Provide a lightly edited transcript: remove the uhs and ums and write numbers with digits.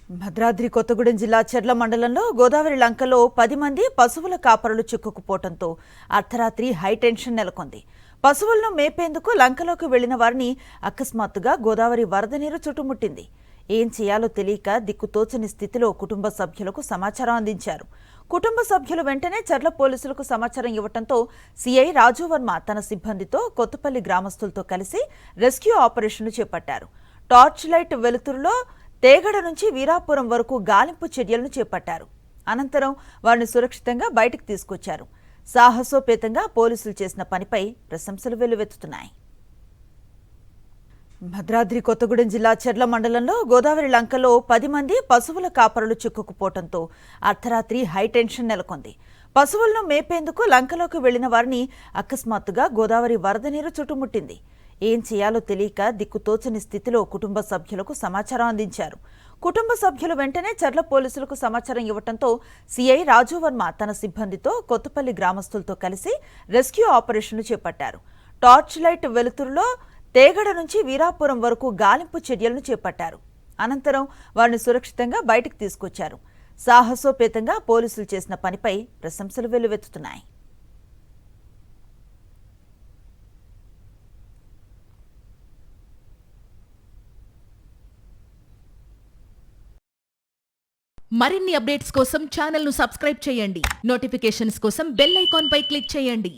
భద్రాద్రి కొత్తగూడెం జిల్లా చెర్ల మండలంలో గోదావరి లంకలో 10 మంది పశువుల కాపరులు చిక్కుకుపోవడంతో అర్ధరాత్రి హైటెన్షన్ నెలకొంది. పశువులను మేపేందుకు లంకలోకి వెళ్లిన వారిని అకస్మాత్తుగా గోదావరి వరద నీరు చుట్టుముట్టింది. ఏం చేయాలో తెలియక దిక్కుతోచని స్థితిలో కుటుంబ సభ్యులకు సమాచారం అందించారు. కుటుంబ సభ్యులు వెంటనే చెర్ల పోలీసులకు సమాచారం ఇవ్వడంతో సిఐ రాజు వర్మ తన సిబ్బందితో కొత్తపల్లి గ్రామస్తులతో కలిసి రెస్క్యూ ఆపరేషన్ను చేపట్టారు. టార్చ్ లైట్ వెలుతురులో తేగడ నుంచి వీరాపురం వరకు గాలింపు చర్యలను చేపట్టారు. అనంతరం వారిని సురక్షితంగా బయటకు తీసుకొచ్చారు. సాహసోపేతంగా పోలీసులు చేసిన పనిపై ప్రశంసలు వెల్లువెత్తుతున్నాయి. భద్రాద్రి కొత్తగూడెం జిల్లా చెర్ల మండలంలో గోదావరి లంకలో 10 మంది పశువుల కాపరులు చిక్కుకుపోవడంతో అర్ధరాత్రి హైటెన్షన్ నెలకొంది. పశువులను మేపేందుకు లంకలోకి వెళ్లిన వారిని అకస్మాత్తుగా గోదావరి వరద నీరు చుట్టుముట్టింది. ఏం చేయాలో తెలియక దిక్కుతోచని స్థితిలో కుటుంబ సభ్యులకు సమాచారం అందించారు. కుటుంబ సభ్యులు వెంటనే చెర్ల పోలీసులకు సమాచారం ఇవ్వడంతో సిఐ రాజు వర్మ తన సిబ్బందితో కొత్తపల్లి గ్రామస్తులతో కలిసి రెస్క్యూ ఆపరేషన్ను చేపట్టారు. టార్చ్ లైట్ వెలుతురులో తేగడ నుంచి వీరాపురం వరకు గాలింపు చర్యలను చేపట్టారు. అనంతరం వారిని సురక్షితంగా బయటకు తీసుకొచ్చారు. సాహసోపేతంగా పోలీసులు చేసిన పనిపై ప్రశంసలు వెల్లువెత్తుతున్నాయి. మరిన్ని అప్డేట్స్ కోసం ఛానల్ను సబ్స్క్రైబ్ చేయండి. నోటిఫికేషన్స్ కోసం బెల్ ఐకాన్ పై క్లిక్ చేయండి.